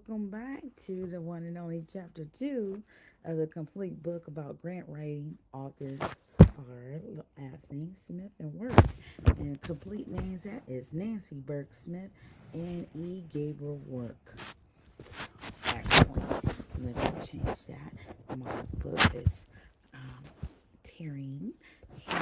welcome back to the one and only chapter 2 of the complete book about grant writing. Authors are last name Smith and Work, and complete names that is Nancy Burke Smith and E. Gabriel Work. Actually, let me change that. My book is tearing here.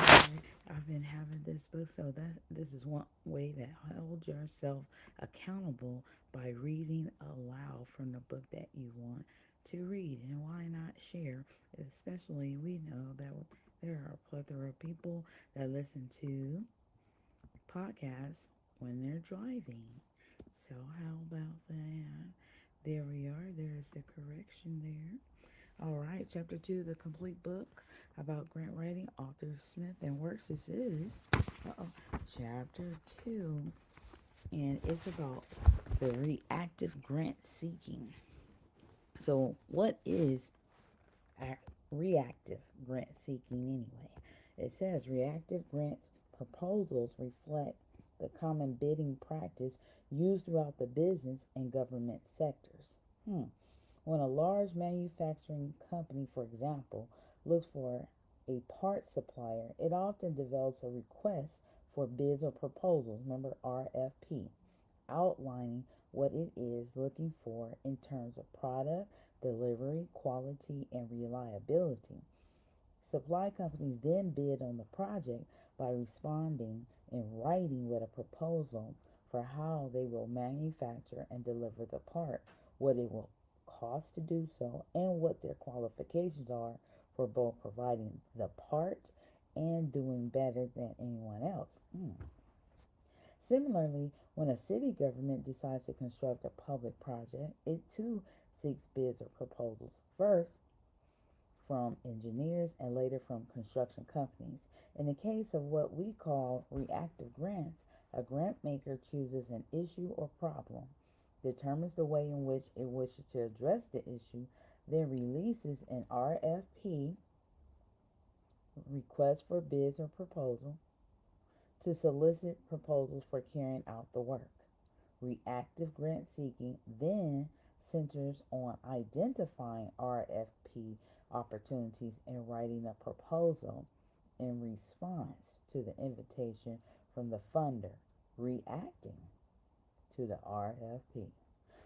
I've been having this book, so this is one way to hold yourself accountable by reading aloud from the book that you want to read. And why not share? Especially, we know that there are a plethora of people that listen to podcasts when they're driving. So, how about that? There we are. There's the correction there. All right, chapter 2, the complete book about grant writing, authors Smith and Works. This is chapter 2, and it's about the reactive grant seeking. So, what is reactive grant seeking anyway? It says reactive grant proposals reflect the common bidding practice used throughout the business and government sectors. When a large manufacturing company, for example, looks for a parts supplier, it often develops a request for bids or proposals, remember RFP, outlining what it is looking for in terms of product, delivery, quality, and reliability. Supply companies then bid on the project by responding in writing with a proposal for how they will manufacture and deliver the part, what it will cost to do so, and what their qualifications are for both providing the part and doing better than anyone else. Similarly, when a city government decides to construct a public project, it too seeks bids or proposals. First, from engineers and later from construction companies. In the case of what we call reactive grants, a grant maker chooses an issue or problem, determines the way in which it wishes to address the issue, then releases an RFP, request for bids or proposal, to solicit proposals for carrying out the work. Reactive grant seeking then centers on identifying RFP opportunities and writing a proposal in response to the invitation from the funder, reacting to the RFP.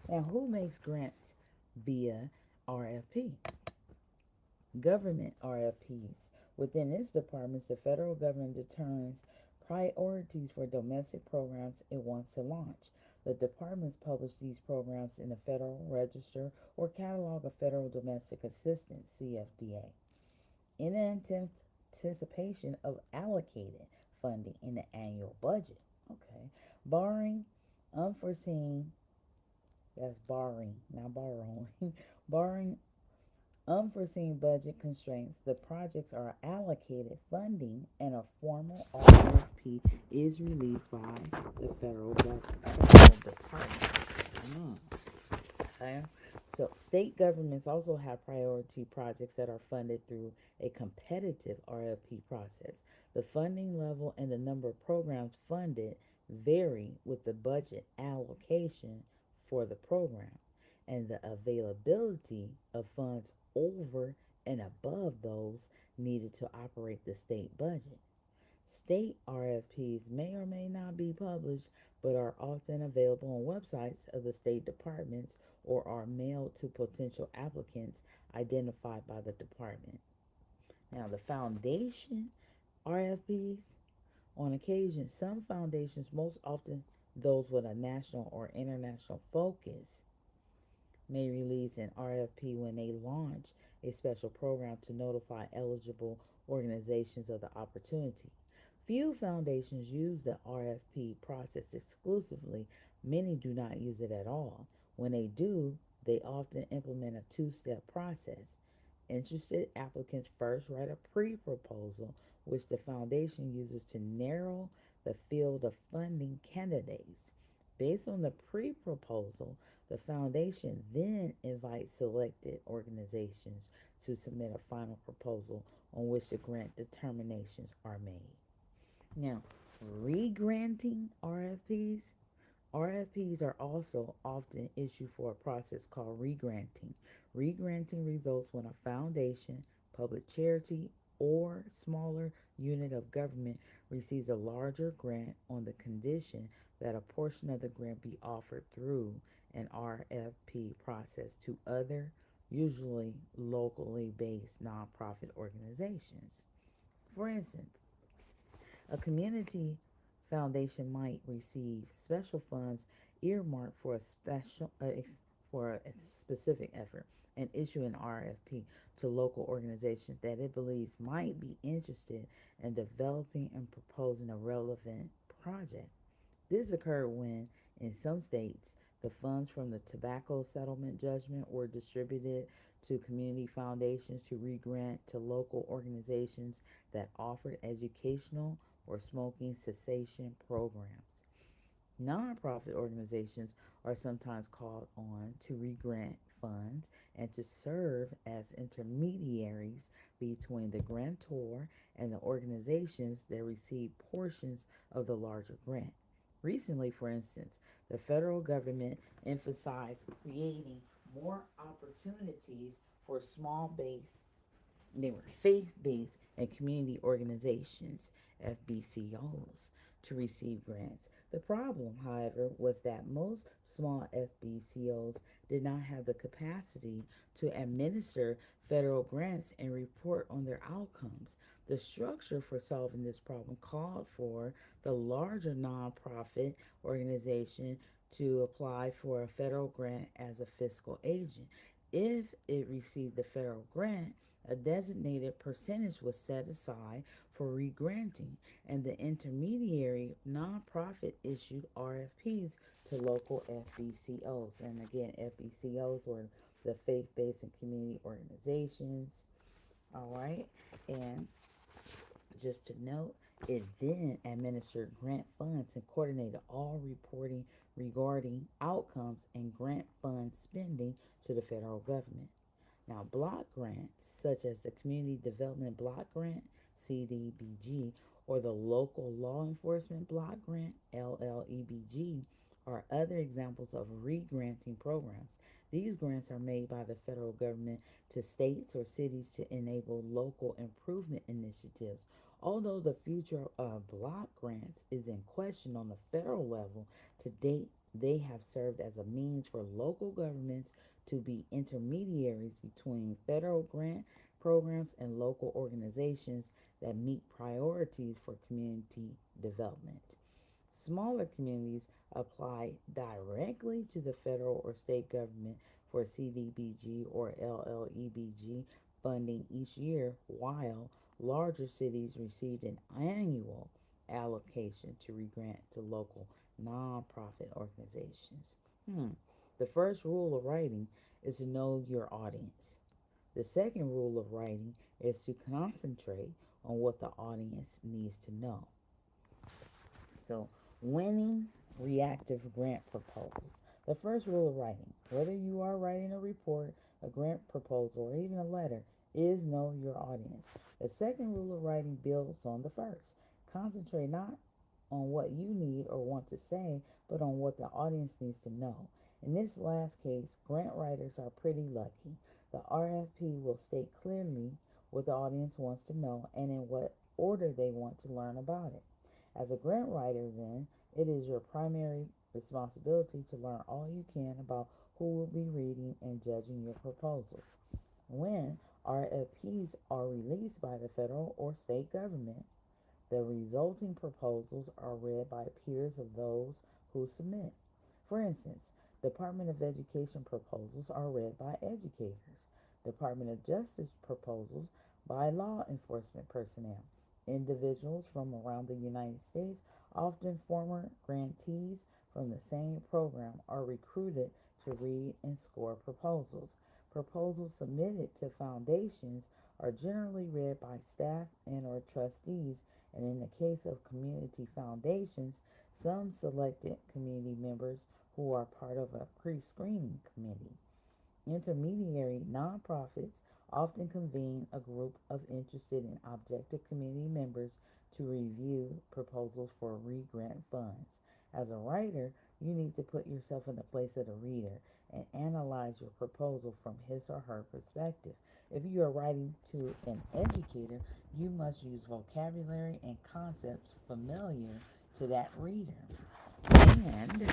Now, who makes grants via RFP? Government RFPs. Within its departments, the federal government determines priorities for domestic programs it wants to launch. The departments publish these programs in the Federal Register or Catalog of Federal Domestic Assistance, CFDA, in anticipation of allocated funding in the annual budget. Okay. Barring unforeseen, that's borrowing, not borrowing, barring unforeseen budget constraints, the projects are allocated funding and a formal RFP is released by the federal department. Okay. So, state governments also have priority projects that are funded through a competitive RFP process. The funding level and the number of programs funded vary with the budget allocation for the program and the availability of funds over and above those needed to operate the state budget. State RFPs may or may not be published, but are often available on websites of the state departments or are mailed to potential applicants identified by the department. Now, the foundation RFPs, on occasion, some foundations, most often those with a national or international focus, may release an RFP when they launch a special program to notify eligible organizations of the opportunity. Few foundations use the RFP process exclusively. Many do not use it at all. When they do, they often implement a two-step process. Interested applicants first write a pre proposal, which the foundation uses to narrow the field of funding candidates. Based on the pre proposal, the foundation then invites selected organizations to submit a final proposal on which the grant determinations are made. Now, re-granting RFPs RFPs are also often issued for a process called regranting. Regranting results when a foundation, public charity, or smaller unit of government receives a larger grant on the condition that a portion of the grant be offered through an RFP process to other, usually locally based nonprofit organizations. For instance, a community foundation might receive special funds earmarked for a specific effort and issue an RFP to local organizations that it believes might be interested in developing and proposing a relevant project. This occurred when, in some states, the funds from the tobacco settlement judgment were distributed to community foundations to re-grant to local organizations that offered educational or smoking cessation programs. Nonprofit organizations are sometimes called on to re-grant funds and to serve as intermediaries between the grantor and the organizations that receive portions of the larger grant. Recently, for instance, the federal government emphasized creating more opportunities for small base they were faith based and community organizations, FBCOs, to receive grants. The problem, however, was that most small FBCOs did not have the capacity to administer federal grants and report on their outcomes. The structure for solving this problem called for the larger nonprofit organization to apply for a federal grant as a fiscal agent. If it received the federal grant, a designated percentage was set aside for regranting, and the intermediary nonprofit issued RFPs to local FBCOs. And again, FBCOs were the faith based and community organizations. All right. And just to note, it then administered grant funds and coordinated all reporting regarding outcomes and grant fund spending to the federal government. Now, block grants, such as the Community Development Block Grant, CDBG, or the Local Law Enforcement Block Grant, LLEBG, are other examples of re-granting programs. These grants are made by the federal government to states or cities to enable local improvement initiatives. Although the future of block grants is in question on the federal level, to date they have served as a means for local governments to be intermediaries between federal grant programs and local organizations that meet priorities for community development. Smaller communities apply directly to the federal or state government for CDBG or LLEBG funding each year, while larger cities received an annual allocation to regrant to local nonprofit organizations. The first rule of writing is to know your audience. The second rule of writing is to concentrate on what the audience needs to know. So, winning reactive grant proposals. The first rule of writing, whether you are writing a report, a grant proposal, or even a letter, is know your audience. The second rule of writing builds on the first. Concentrate not on what you need or want to say, but on what the audience needs to know. In this last case, grant writers are pretty lucky. The RFP will state clearly what the audience wants to know and in what order they want to learn about it. As a grant writer, then, it is your primary responsibility to learn all you can about who will be reading and judging your proposals. When RFPs are released by the federal or state government, the resulting proposals are read by peers of those who submit. For instance, Department of Education proposals are read by educators, Department of Justice proposals by law enforcement personnel. Individuals from around the United States, often former grantees from the same program, are recruited to read and score proposals. Proposals submitted to foundations are generally read by staff and or trustees, and in the case of community foundations, some selected community members who are part of a pre-screening committee. Intermediary nonprofits often convene a group of interested and objective community members to review proposals for re-grant funds. As a writer, You need to put yourself in the place of the reader and analyze your proposal from his or her perspective. If you are writing to an educator, you must use vocabulary and concepts familiar to that reader. And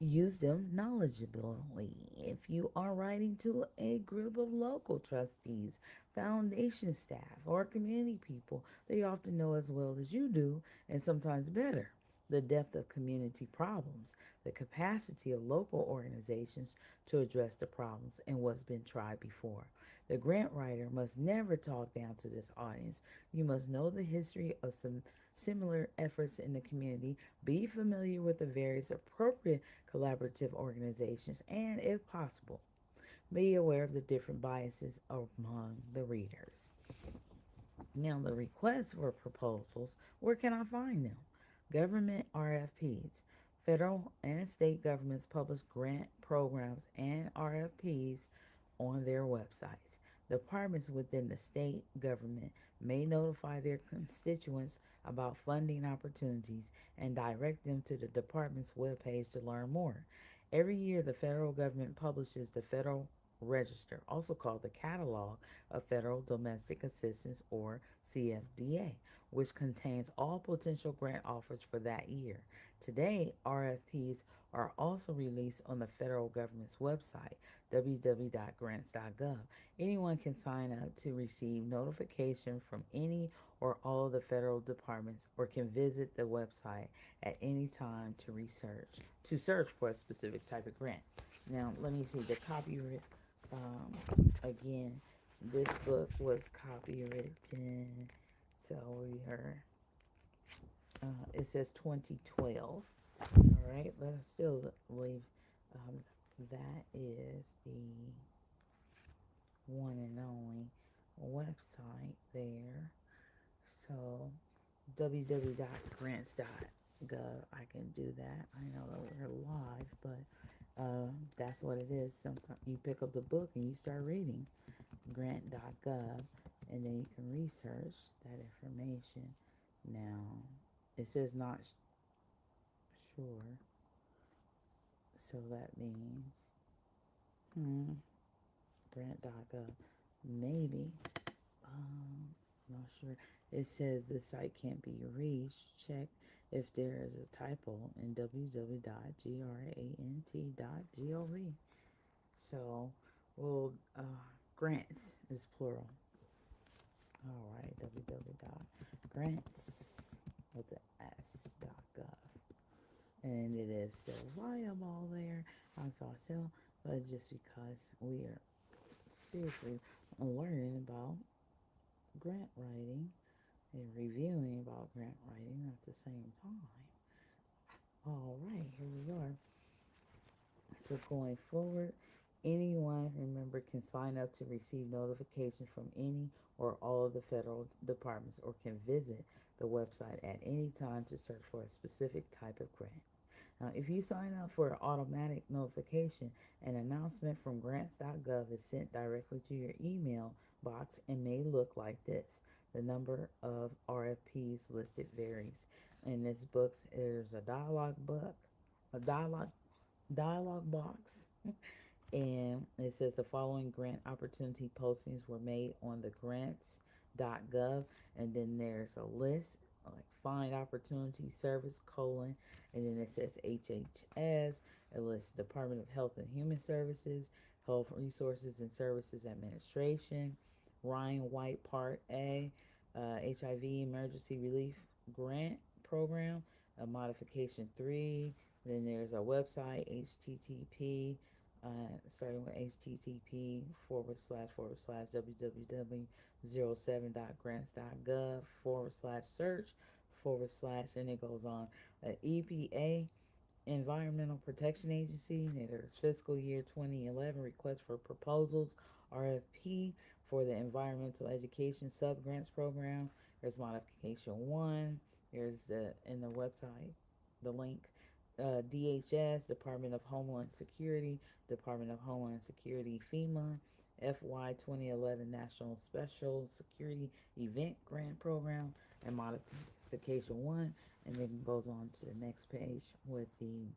use them knowledgeably. If you are writing to a group of local trustees, foundation staff, or community people, they often know as well as you do, and sometimes better, the depth of community problems, the capacity of local organizations to address the problems, and what's been tried before. The grant writer must never talk down to this audience. You must know the history of some similar efforts in the community, be familiar with the various appropriate collaborative organizations, and, if possible, be aware of the different biases among the readers. Now, the requests for proposals, where can I find them? Government RFPs. Federal and state governments publish grant programs and RFPs on their websites. Departments within the state government may notify their constituents about funding opportunities and direct them to the department's webpage to learn more. Every year, the federal government publishes the Federal Register, also called the Catalog of Federal Domestic Assistance, or CFDA, which contains all potential grant offers for that year. Today, RFPs are also released on the federal government's website, www.grants.gov. Anyone can sign up to receive notification from any or all of the federal departments, or can visit the website at any time to search for a specific type of grant. Now, let me see the copyright. Again, this book was copywritten, so we are. It says 2012. All right, but I still believe um, that is the one and only website there. So www.grants.gov. I can do that. I know that we're live, but that's what it is. Sometimes you pick up the book and you start reading grant.gov, and then you can research that information. Now, it says not sure, so that means grant.gov. Maybe. Not sure. It says the site can't be reached. Check if there is a typo in www.grant.gov. So, well, grants is plural. All right, www.grants with the s.gov, and it is still viable there. I thought so, but just because we are seriously learning about grant writing and reviewing about grant writing at the same time. All right, here we are. So going forward, anyone, remember, can sign up to receive notification from any or all of the federal departments, or can visit the website at any time to search for a specific type of grant. Now, if you sign up for an automatic notification, an announcement from grants.gov is sent directly to your email box and may look like this. The number of RFPs listed varies. In this book, there's a a dialogue box, and it says the following grant opportunity postings were made on the grants.gov, and then there's a list like find opportunity service colon, and then it says HHS. It lists Department of Health and Human Services, Health Resources and Services Administration, Ryan White Part A, HIV Emergency Relief Grant Program, Modification 3. Then there's a website, http, starting with http www.07.grants.gov /search and it goes on. EPA, Environmental Protection Agency. There's fiscal year 2011 request for proposals, RFP, for the Environmental Education Subgrants Program. There's modification 1. There's in the website, the link. DHS, Department of Homeland Security, Department of Homeland Security, FEMA, FY 2011 National Special Security Event Grant Program, and modification 1. And then it goes on to the next page with the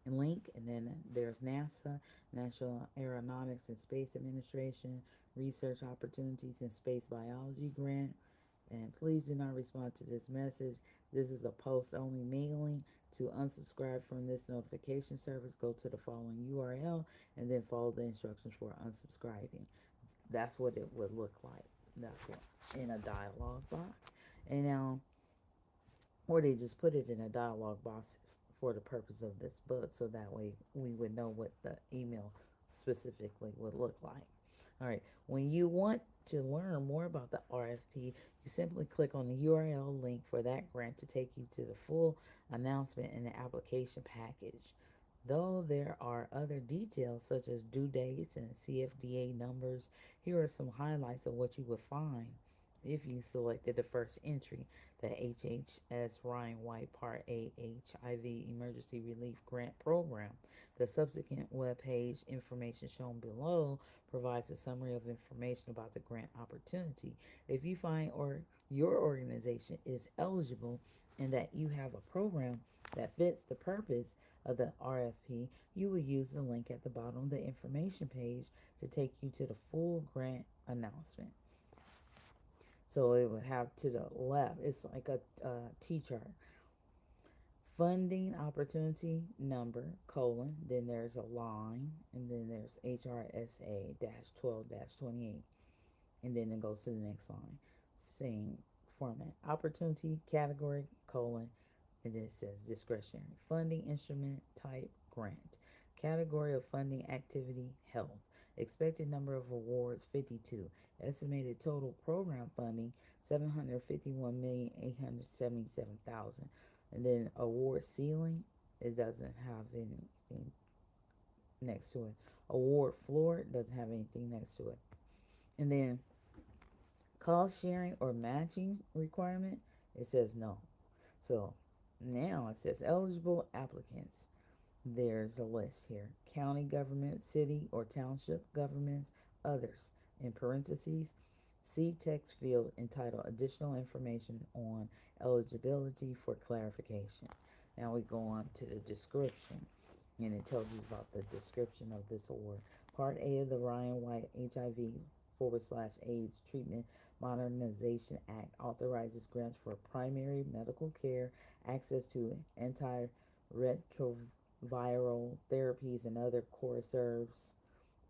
link, and then there's NASA, National Aeronautics and Space Administration, research opportunities in space biology grant. And please do not respond to this message. This is a post only mailing. To unsubscribe from this notification service, go to the following URL and then follow the instructions for unsubscribing. That's what it would look like. That's what in a dialog box. And now, or they just put it in a dialog box for the purpose of this book, so that way we would know what the email specifically would look like. All right, when you want to learn more about the RFP, you simply click on the URL link for that grant to take you to the full announcement and the application package. Though there are other details such as due dates and CFDA numbers, here are some highlights of what you would find if you selected the first entry, the HHS Ryan White Part A HIV Emergency Relief Grant Program. The subsequent web page information shown below provides a summary of information about the grant opportunity. If you find your organization is eligible and that you have a program that fits the purpose of the RFP, you will use the link at the bottom of the information page to take you to the full grant announcement. So it would have to the left, it's like a T-chart. Funding opportunity number, colon, then there's a line, and then there's HRSA 12 28, and then it goes to the next line. Same format. Opportunity category, colon, and then it says discretionary. Funding instrument type, grant. Category of funding activity, health. Expected number of awards, 52. Estimated total program funding, 751,877,000. And then award ceiling, it doesn't have anything next to it. Award floor, doesn't have anything next to it. And then cost sharing or matching requirement, it says no. So now it says eligible applicants. There's a list here: county government, city or township governments, others. In parentheses, see text field entitled Additional Information on Eligibility for Clarification. Now we go on to the description, and it tells you about the description of this award. Part A of the Ryan White HIV/AIDS Treatment Modernization Act authorizes grants for primary medical care, access to antiretroviral therapies, and other core serves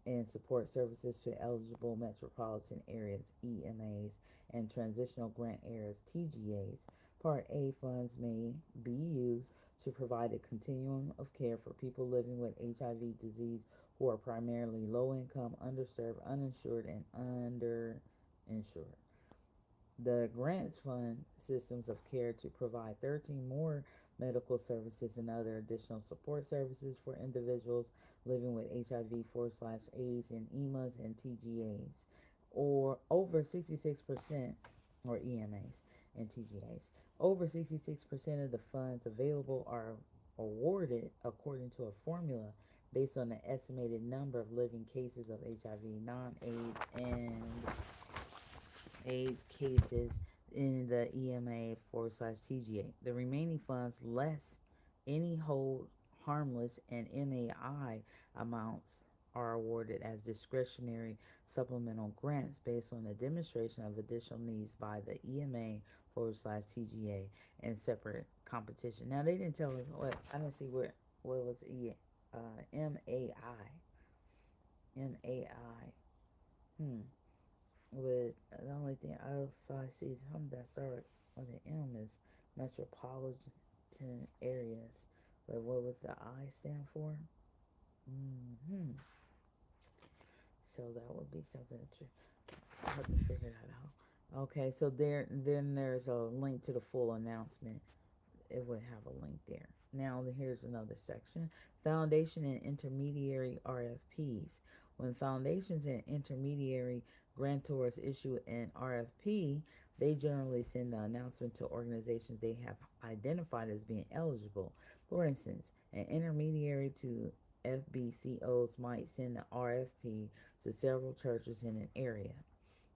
and support services to eligible metropolitan areas, EMAs, and transitional grant areas, TGAs. Part A funds may be used to provide a continuum of care for people living with HIV disease who are primarily low income, underserved, uninsured, and underinsured. The grants fund systems of care to provide 13 more medical services and other additional support services for individuals living with HIV forward slash AIDS and EMAs and TGAs, or over 66%, or EMAs and TGAs. Over 66% of the funds available are awarded according to a formula based on the estimated number of living cases of HIV, non-AIDS, and AIDS cases in the EMA forward slash TGA. The remaining funds, less any hold harmless and MAI amounts, are awarded as discretionary supplemental grants based on the demonstration of additional needs by the EMA forward slash TGA and separate competition. Now they didn't tell us what I didn't see what was MAI. MAI. But the only thing else I see something that start with an M is metropolitan areas. But what was the I stand for? So that would be something to I have to figure that out. Okay, so then there's a link to the full announcement. It would have a link there. Now here's another section: foundation and intermediary RFPs. When foundations and intermediary grantors issue an RFP, they generally send the announcement to organizations they have identified as being eligible. For instance, an intermediary to FBCOs might send the RFP to several churches in an area.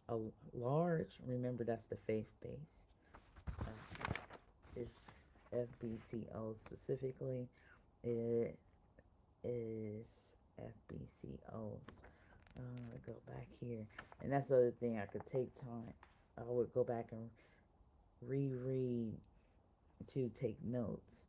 A large, remember that's the faith base, is FBCO specifically. It is FBCOs. Go back here. And that's the other thing I could take time. I would go back and reread to take notes.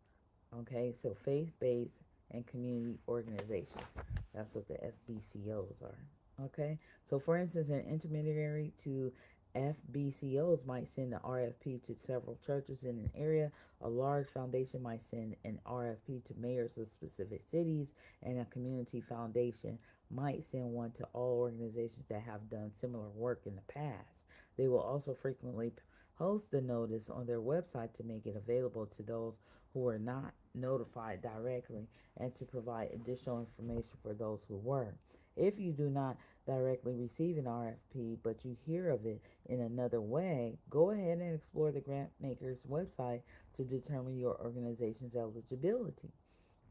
Okay, so faith based and community organizations. That's what the FBCOs are. Okay, so for instance, an intermediary to FBCOs might send an RFP to several churches in an area. A large foundation might send an RFP to mayors of specific cities, and a community foundation might send one to all organizations that have done similar work in the past. They will also frequently post the notice on their website to make it available to those who are not notified directly and to provide additional information for those who were. If you do not directly receive an RFP but you hear of it in another way, go ahead and explore the grant maker's website to determine your organization's eligibility.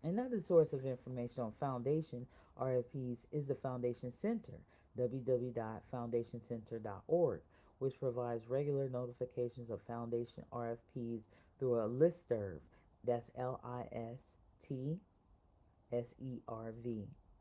Another source of information on foundation RFPs is the Foundation Center, www.foundationcenter.org, which provides regular notifications of foundation RFPs through a listserv. That's LISTSERV,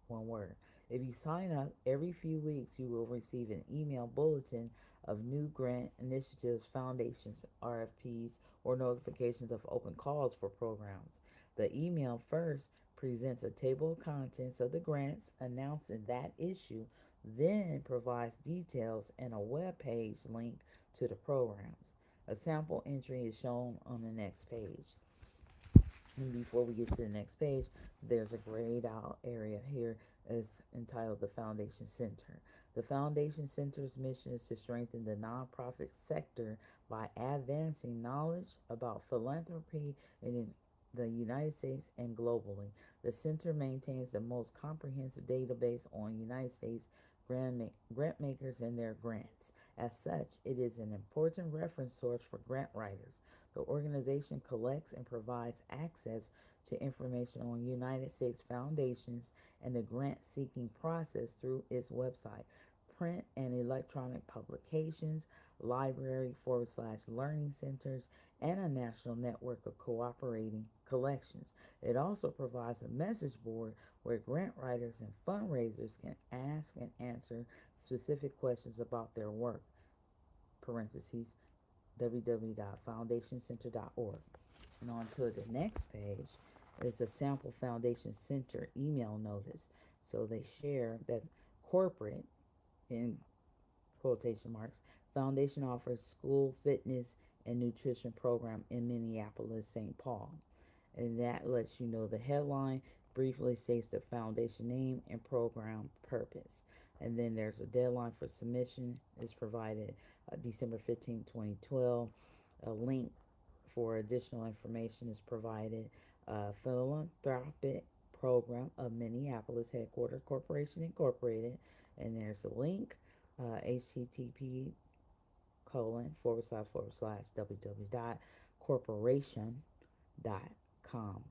one word. If you sign up every few weeks, you will receive an email bulletin of new grant initiatives, foundations, RFPs, or notifications of open calls for programs. The email first presents a table of contents of the grants announcing that issue, then provides details and a web page link to the programs. A sample entry is shown on the next page. And before we get to the next page, there's a grayed out area here is entitled the Foundation Center. The Foundation Center's mission is to strengthen the nonprofit sector by advancing knowledge about philanthropy in the United States and globally. The center maintains the most comprehensive database on United States grant makers and their grants. As such, it is an important reference source for grant writers. The organization collects and provides access to information on United States foundations and the grant seeking process through its website, print and electronic publications, library forward slash learning centers, and a national network of cooperating collections. It also provides a message board where grant writers and fundraisers can ask and answer specific questions about their work. Parentheses www.foundationcenter.org. And on to the next page is a sample Foundation Center email notice. So they share that corporate, in quotation marks, Foundation offers school fitness and nutrition program in Minneapolis, St. Paul. And that lets you know the headline briefly states the foundation name and program purpose. And then there's a deadline for submission is provided December 15, 2012. A link for additional information is provided. Philanthropic Program of Minneapolis Headquarter Corporation Incorporated. And there's a link, http colon // www.corporation.com/.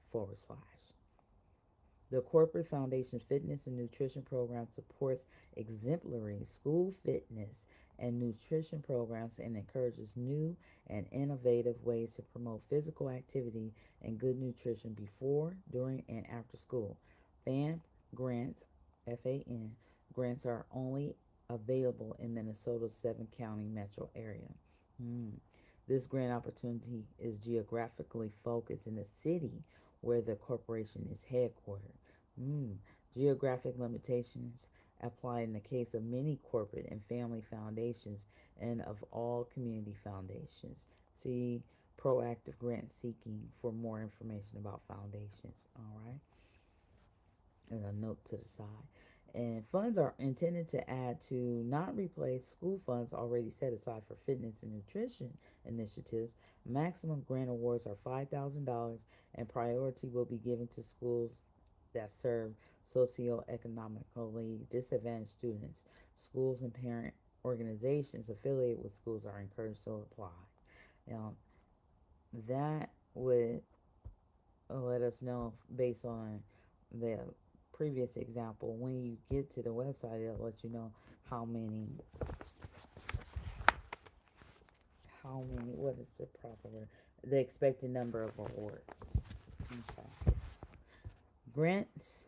The Corporate Foundation Fitness and Nutrition Program supports exemplary school fitness and nutrition programs and encourages new and innovative ways to promote physical activity and good nutrition before, during, and after school. FAN grants, FAN grants are only available in Minnesota's 7-county metro area. This grant opportunity is geographically focused in the city where the corporation is headquartered. Geographic limitations apply in the case of many corporate and family foundations and of all community foundations. See proactive grant seeking for more information about foundations. All right. And a note to the side. And funds are intended to add to, not replace, school funds already set aside for fitness and nutrition initiatives. Maximum grant awards are $5,000, and priority will be given to schools that serve socioeconomically disadvantaged students. Schools and parent organizations affiliated with schools are encouraged to apply. Now, that would let us know based on the previous example. When you get to the website, it'll let you know how many what is the proper word, the expected number of awards. Okay. Grants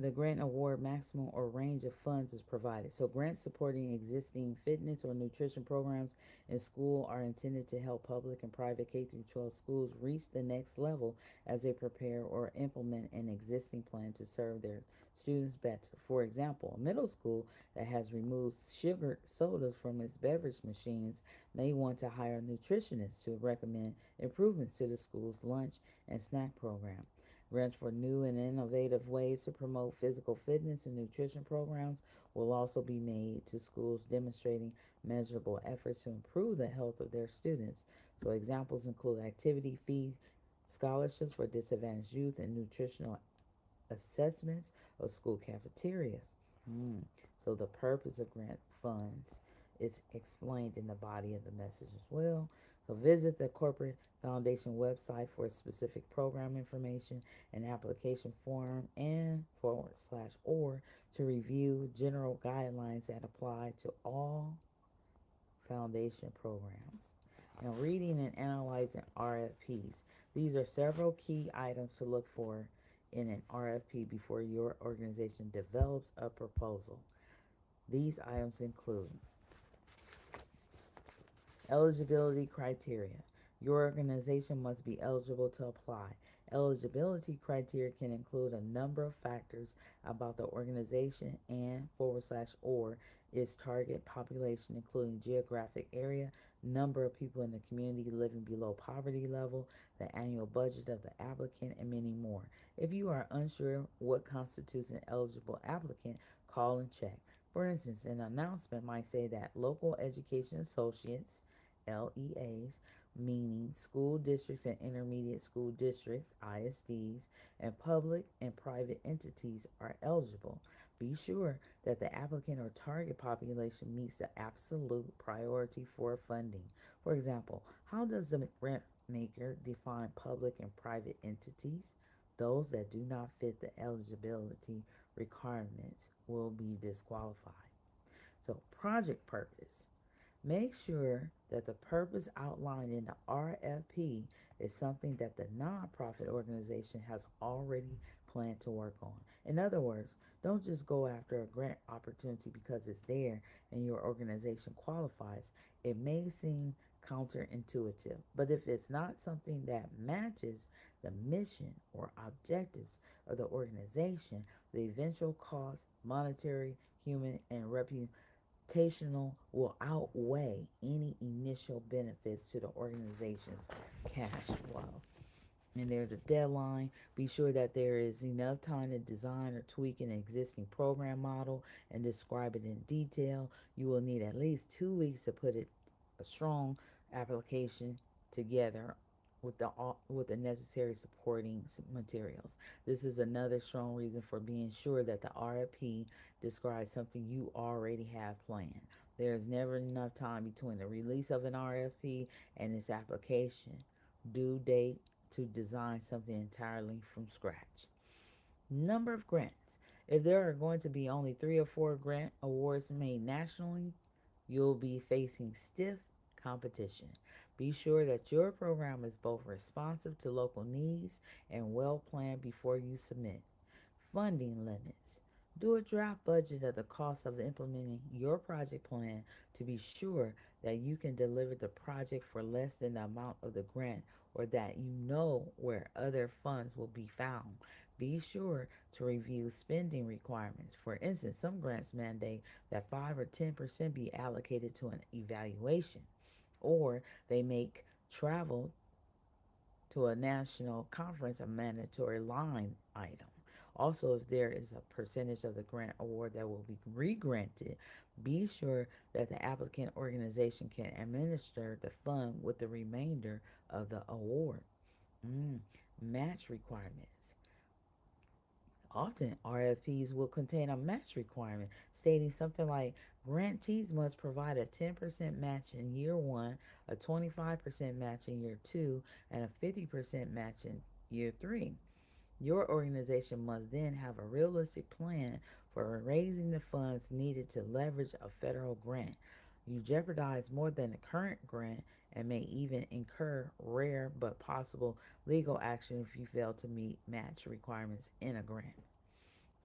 The grant award maximum or range of funds is provided. So, grants supporting existing fitness or nutrition programs in school are intended to help public and private K through 12 schools reach the next level as they prepare or implement an existing plan to serve their students better. For example, a middle school that has removed sugared sodas from its beverage machines may want to hire nutritionists to recommend improvements to the school's lunch and snack program. Grants for new and innovative ways to promote physical fitness and nutrition programs will also be made to schools demonstrating measurable efforts to improve the health of their students. So, examples include activity fee scholarships for disadvantaged youth and nutritional assessments of school cafeterias. Mm. So, the purpose of grant funds is explained in the body of the message as well. So, visit the corporate foundation website for specific program information and application form and forward slash or to review general guidelines that apply to all foundation programs. Now, reading and analyzing RFPs. These are several key items to look for in an RFP before your organization develops a proposal. These items include eligibility criteria. Your organization must be eligible to apply. Eligibility criteria can include a number of factors about the organization and forward slash or its target population, including geographic area, number of people in the community living below poverty level, the annual budget of the applicant, and many more. If you are unsure what constitutes an eligible applicant, call and check. For instance, an announcement might say that local education associates LEAs, meaning school districts and intermediate school districts, ISDs, and public and private entities are eligible. Be sure that the applicant or target population meets the absolute priority for funding. For example, how does the grant maker define public and private entities? Those that do not fit the eligibility requirements will be disqualified. So, project purpose. Make sure that the purpose outlined in the RFP is something that the nonprofit organization has already planned to work on. In other words, don't just go after a grant opportunity because it's there and your organization qualifies. It may seem counterintuitive, but if it's not something that matches the mission or objectives of the organization, the eventual cost, monetary, human, and reputational will outweigh any initial benefits to the organization's cash flow. And there's a deadline. Be sure that there is enough time to design or tweak an existing program model and describe it in detail. You will need at least 2 weeks to put a strong application together with the necessary supporting materials. This is another strong reason for being sure that the RFP describes something you already have planned. There is never enough time between the release of an RFP and its application due date to design something entirely from scratch. Number of grants. If there are going to be only 3 or 4 grant awards made nationally, you'll be facing stiff competition. Be sure that your program is both responsive to local needs and well planned before you submit. Funding limits. Do a draft budget of the cost of implementing your project plan to be sure that you can deliver the project for less than the amount of the grant or that you know where other funds will be found. Be sure to review spending requirements. For instance, some grants mandate that 5 or 10% be allocated to an evaluation, or they make travel to a national conference a mandatory line item. Also, if there is a percentage of the grant award that will be re-granted, be sure that the applicant organization can administer the fund with the remainder of the award. Mm. Match requirements. Often, RFPs will contain a match requirement stating something like grantees must provide a 10% match in year one, a 25% match in year two, and a 50% match in year three. Your organization must then have a realistic plan for raising the funds needed to leverage a federal grant. You jeopardize more than the current grant and may even incur rare but possible legal action if you fail to meet match requirements in a grant.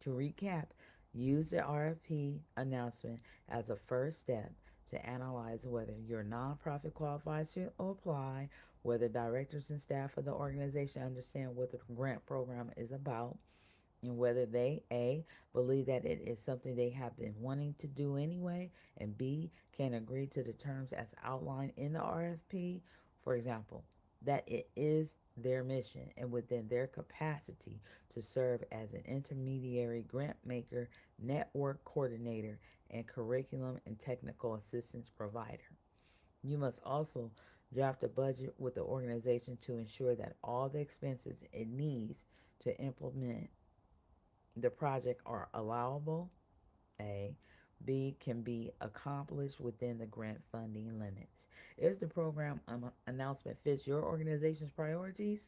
To recap, use the RFP announcement as a first step to analyze whether your nonprofit qualifies to apply, whether directors and staff of the organization understand what the grant program is about, and whether they A, believe that it is something they have been wanting to do anyway, and B, can agree to the terms as outlined in the RFP. For example, that it is their mission and within their capacity to serve as an intermediary grant maker, network coordinator, and curriculum and technical assistance provider. You must also draft a budget with the organization to ensure that all the expenses it needs to implement the project are allowable. A. B. Can be accomplished within the grant funding limits. If the program announcement fits your organization's priorities,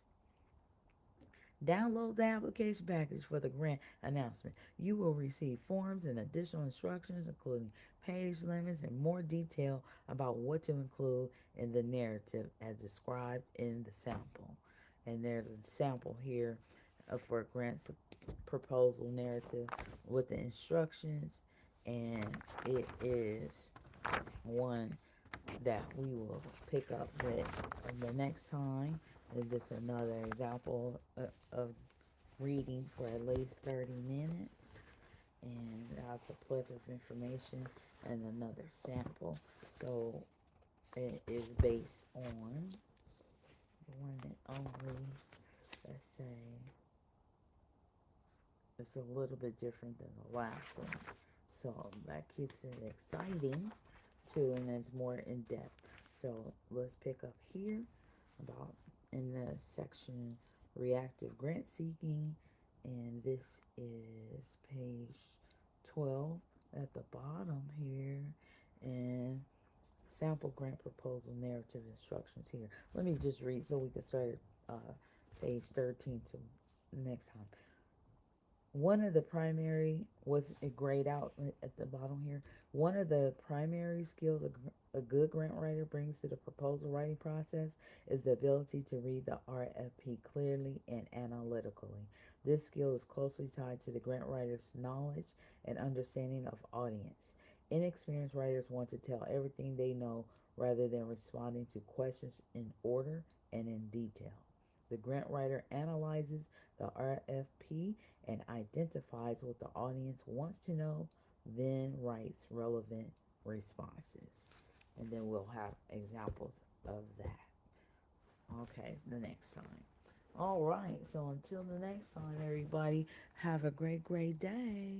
download the application package for the grant announcement. You will receive forms and additional instructions, including page limits and more detail about what to include in the narrative as described in the sample. And there's a sample here for grant proposal narrative with the instructions, and it is one that we will pick up with the next time. Is just another example of reading for at least 30 minutes, and that's a plethora of information and another sample. So it is based on one and only, let's say, it's a little bit different than the last one. So that keeps it exciting too, and it's more in depth. So let's pick up here about in the section reactive grant seeking, and this is page 12 at the bottom here, and sample grant proposal narrative instructions here. Let me just read so we can start at page 13 to next time. One of the primary was it grayed out at the bottom here. One of the primary skills a good grant writer brings to the proposal writing process is the ability to read the RFP clearly and analytically. This skill is closely tied to the grant writer's knowledge and understanding of audience. Inexperienced writers want to tell everything they know rather than responding to questions in order and in detail. The grant writer analyzes the RFP and identifies what the audience wants to know, then writes relevant responses. And then we'll have examples of that. Okay, the next time. All right, so until the next time, everybody, have a great, great day.